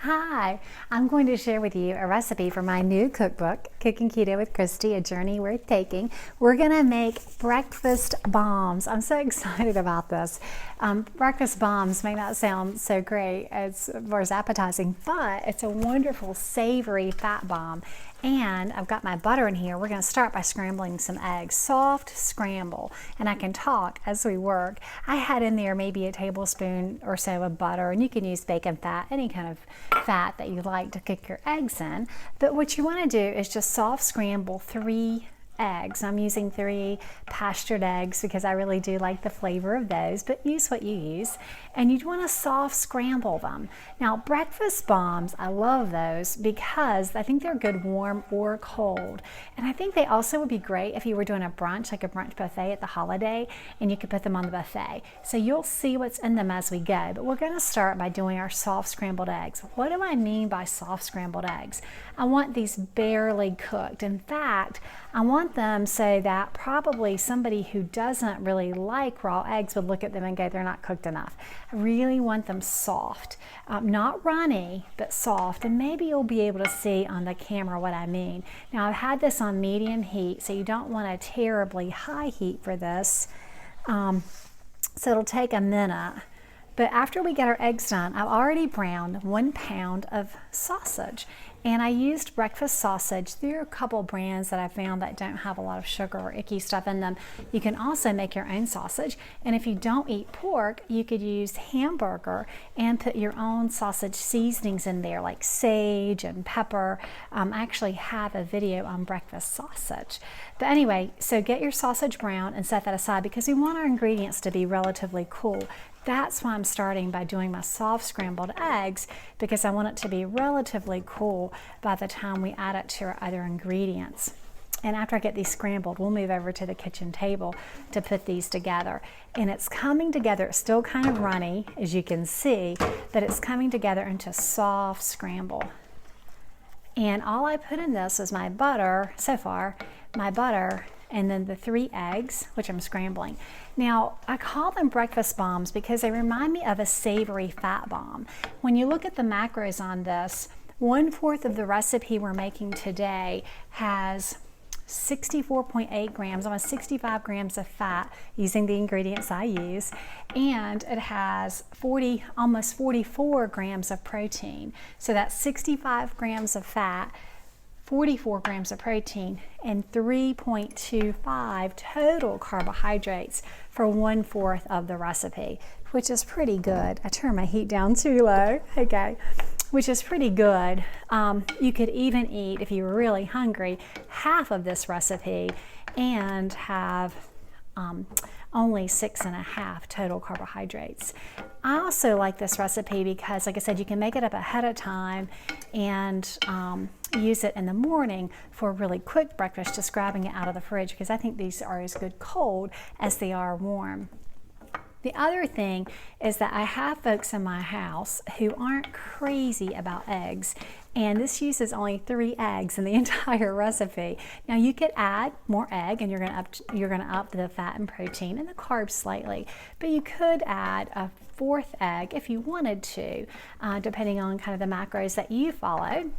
Hi, I'm going to share with you a recipe for my new cookbook, Cooking Keto with Kristie, A Journey Worth Taking. We're going to make breakfast bombs. I'm so excited about this. Breakfast bombs may not sound so great as far as appetizing, but it's a wonderful savory fat bomb. And I've got my butter in here. We're going to start by scrambling some eggs, soft scramble, and I can talk as we work. I had in there maybe a tablespoon or so of butter, and you can use bacon fat, any kind of fat that you like to cook your eggs in. But what you want to do is just soft scramble 3 eggs. I'm using 3 pastured eggs because I really do like the flavor of those, but use what you use. And you'd want to soft scramble them. Now, breakfast bombs, I love those because I think they're good warm or cold. And I think they also would be great if you were doing a brunch, like a brunch buffet at the holiday, and you could put them on the buffet. So you'll see what's in them as we go. But we're going to start by doing our soft scrambled eggs. What do I mean by soft scrambled eggs? I want these barely cooked. In fact, I want them so that probably somebody who doesn't really like raw eggs would look at them and go, they're not cooked enough. I really want them soft, not runny, but soft. And maybe you'll be able to see on the camera what I mean. Now, I've had this on medium heat, so you don't want a terribly high heat for this. So it'll take a minute. But after we get our eggs done, I've already browned 1 pound of sausage. And I used breakfast sausage. There are a couple brands that I found that don't have a lot of sugar or icky stuff in them. You can also make your own sausage. And if you don't eat pork, you could use hamburger and put your own sausage seasonings in there, like sage and pepper. I actually have a video on breakfast sausage. But anyway, so get your sausage brown and set that aside because we want our ingredients to be relatively cool. That's why I'm starting by doing my soft scrambled eggs, because I want it to be relatively cool by the time we add it to our other ingredients. And after I get these scrambled, we'll move over to the kitchen table to put these together. And it's coming together, it's still kind of runny, as you can see, but it's coming together into soft scramble. And all I put in this is my butter, so far, my butter, and then the 3 eggs, which I'm scrambling. Now, I call them breakfast bombs because they remind me of a savory fat bomb. When you look at the macros on this, 1/4 of the recipe we're making today has 64.8 grams, almost 65 grams of fat using the ingredients I use, and it has almost 44 grams of protein. So that's 65 grams of fat, 44 grams of protein, and 3.25 total carbohydrates for 1/4 of the recipe, which is pretty good. I turned my heat down too low, okay, which is pretty good. You could even eat, if you were really hungry, half of this recipe and have only 6.5 total carbohydrates. I also like this recipe because, like I said, you can make it up ahead of time and use it in the morning for a really quick breakfast, just grabbing it out of the fridge, because I think these are as good cold as they are warm. The other thing is that I have folks in my house who aren't crazy about eggs, and this uses only 3 eggs in the entire recipe. Now you could add more egg, and you're gonna up the fat and protein and the carbs slightly, but you could add a 4th egg if you wanted to, depending on kind of the macros that you follow.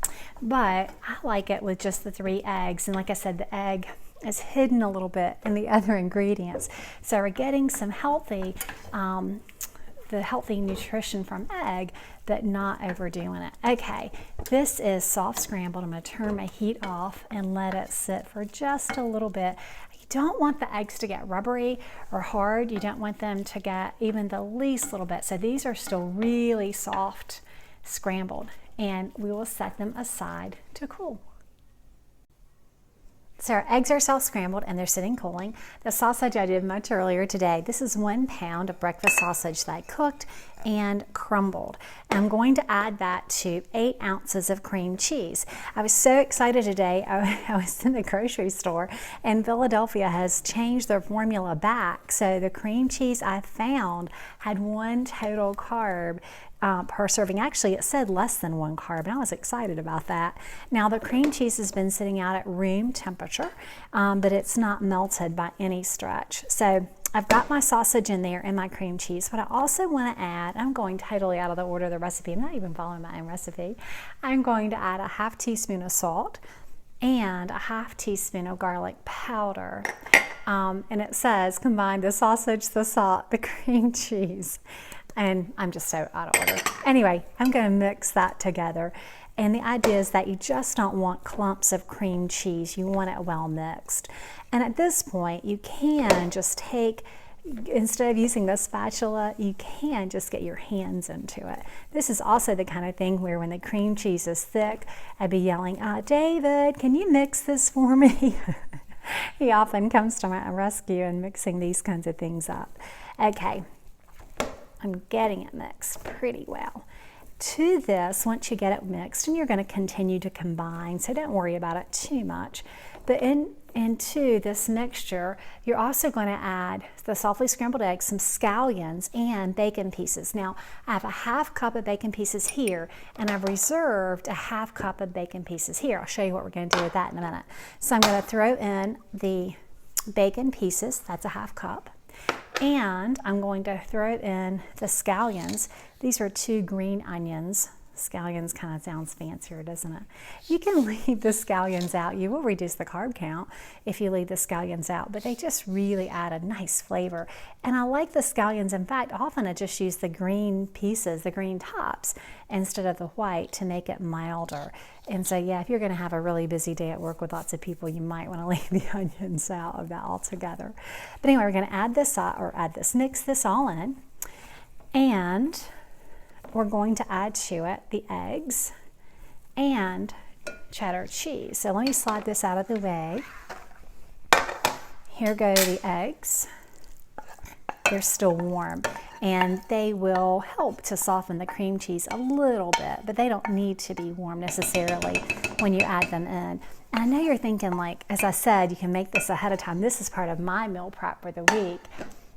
But I like it with just the 3 eggs, and like I said, the egg is hidden a little bit in the other ingredients. So we're getting some healthy, the healthy nutrition from egg, but not overdoing it. Okay, this is soft scrambled. I'm going to turn my heat off and let it sit for just a little bit. You don't want the eggs to get rubbery or hard. You don't want them to get even the least little bit. So these are still really soft scrambled, and we will set them aside to cool. So our eggs are soft scrambled and they're sitting cooling. The sausage I did much earlier today. This is 1 pound of breakfast sausage that I cooked and crumbled. I'm going to add that to 8 ounces of cream cheese. I was so excited today. I was in the grocery store, and Philadelphia has changed their formula back. So the cream cheese I found had 1 total carb per serving. Actually, it said less than 1 carb, and I was excited about that. Now, the cream cheese has been sitting out at room temperature, but it's not melted by any stretch. So I've got my sausage in there and my cream cheese, but I also want to add, I'm going totally out of the order of the recipe. I'm not even following my own recipe. I'm going to add a half teaspoon of salt and a half teaspoon of garlic powder. And it says combine the sausage, the salt, the cream cheese. And I'm just so out of order. Anyway, I'm going to mix that together. And the idea is that you just don't want clumps of cream cheese. You want it well mixed. And at this point, you can just take, instead of using the spatula, you can just get your hands into it. This is also the kind of thing where when the cream cheese is thick, I'd be yelling, David, can you mix this for me? He often comes to my rescue in mixing these kinds of things up. Okay, I'm getting it mixed pretty well. To this, once you get it mixed, and you're going to continue to combine, so don't worry about it too much. But into this mixture, you're also going to add the softly scrambled eggs, some scallions, and bacon pieces. Now, I have a half cup of bacon pieces here, and I've reserved a half cup of bacon pieces here. I'll show you what we're going to do with that in a minute. So I'm going to throw in the bacon pieces, that's a half cup. And I'm going to throw in the scallions. These are 2 green onions. Scallions kind of sounds fancier, doesn't it? You can leave the scallions out. You will reduce the carb count if you leave the scallions out, but they just really add a nice flavor. And I like the scallions. In fact, often I just use the green pieces, the green tops, instead of the white to make it milder. And so, yeah, if you're going to have a really busy day at work with lots of people, you might want to leave the onions out of that altogether. But anyway, we're going to add this, mix this all in. And we're going to add to it the eggs and cheddar cheese. So let me slide this out of the way. Here go the eggs. They're still warm, and they will help to soften the cream cheese a little bit, but they don't need to be warm necessarily when you add them in. And I know you're thinking, like, as I said, you can make this ahead of time. This is part of my meal prep for the week.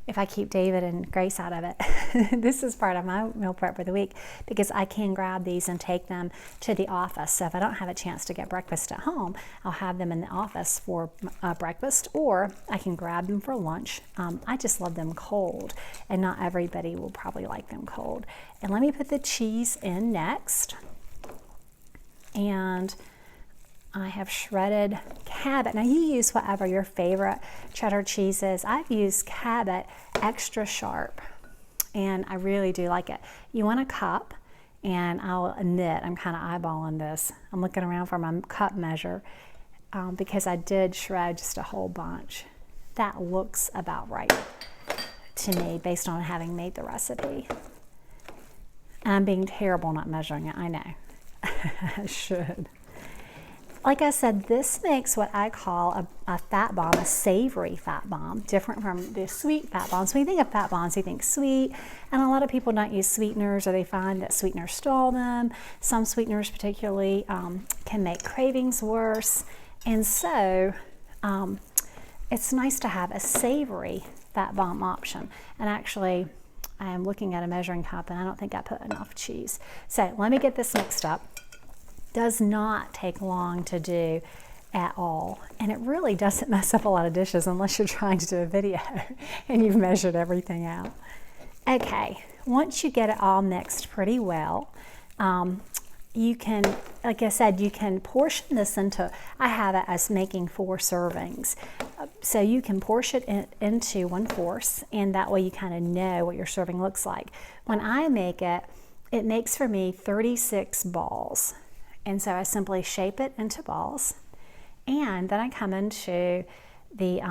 If I keep David and Grace out of it, this is part of my meal prep for the week because I can grab these and take them to the office. So if I don't have a chance to get breakfast at home, I'll have them in the office for breakfast, or I can grab them for lunch. I just love them cold, and not everybody will probably like them cold. And let me put the cheese in next. And I have shredded Cabot. Now you use whatever your favorite cheddar cheese is. I've used Cabot extra sharp, and I really do like it. You want a cup, and I'll admit I'm kind of eyeballing this. I'm looking around for my cup measure because I did shred just a whole bunch. That looks about right to me based on having made the recipe. And I'm being terrible not measuring it, I know. I should. Like I said, this makes what I call a fat bomb, a savory fat bomb, different from the sweet fat bombs. When you think of fat bombs, you think sweet, and a lot of people don't use sweeteners, or they find that sweeteners stall them. Some sweeteners particularly can make cravings worse, and so it's nice to have a savory fat bomb option. And actually, I am looking at a measuring cup, and I don't think I put enough cheese. So let me get this mixed up. Does not take long to do at all, and it really doesn't mess up a lot of dishes unless you're trying to do a video and you've measured everything out. Okay, once you get it all mixed pretty well, you can, like I said, you can portion this into, I have it as making 4 servings. So you can portion it into 1/4, and that way you kind of know what your serving looks like. When I make it, it makes for me 36 balls. And so I simply shape it into balls, and then I come into the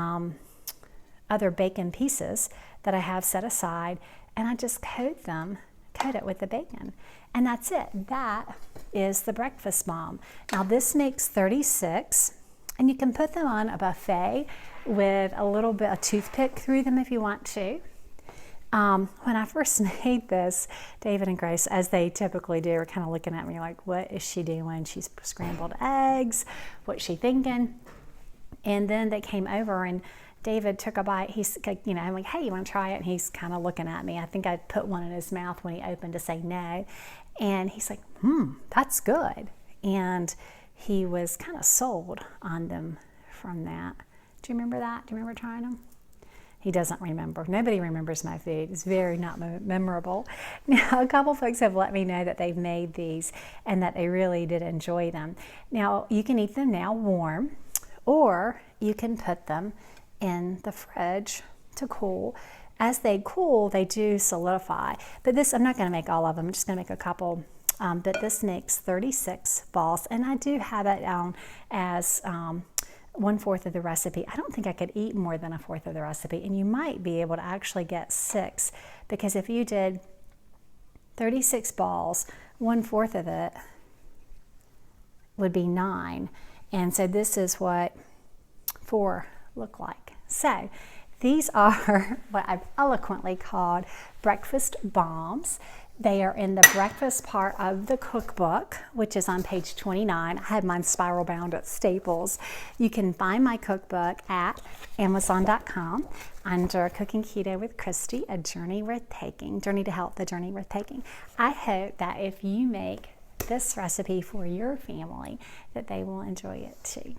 other bacon pieces that I have set aside, and I just coat it with the bacon. And that's it. That is the breakfast bomb. Now this makes 36, and you can put them on a buffet with a little bit of toothpick through them if you want to. When I first made this, David and Grace, as they typically do, were kind of looking at me like, what is she doing? She's scrambled eggs. What's she thinking? And then they came over, and David took a bite. He's, I'm like, hey, you want to try it? And he's kind of looking at me. I think I put one in his mouth when he opened to say no. And he's like, that's good. And he was kind of sold on them from that. Do you remember that? Do you remember trying them? He doesn't remember. Nobody remembers my food. It's very not memorable. Now, a couple folks have let me know that they've made these and that they really did enjoy them. Now, you can eat them now warm, or you can put them in the fridge to cool. As they cool, they do solidify. But this, I'm not going to make all of them. I'm just going to make a couple. But this makes 36 balls, and I do have it down as 1/4 of the recipe. I don't think I could eat more than 1/4 of the recipe, and you might be able to actually get 6, because if you did 36 balls, 1/4 of it would be 9, and so this is what 4 look like. So these are what I've eloquently called breakfast bombs. They are in the breakfast part of the cookbook, which is on page 29. I had mine spiral bound at Staples. You can find my cookbook at Amazon.com under Cooking Keto with Kristie, A Journey Worth Taking. Journey to Health, A Journey Worth Taking. I hope that if you make this recipe for your family, that they will enjoy it too.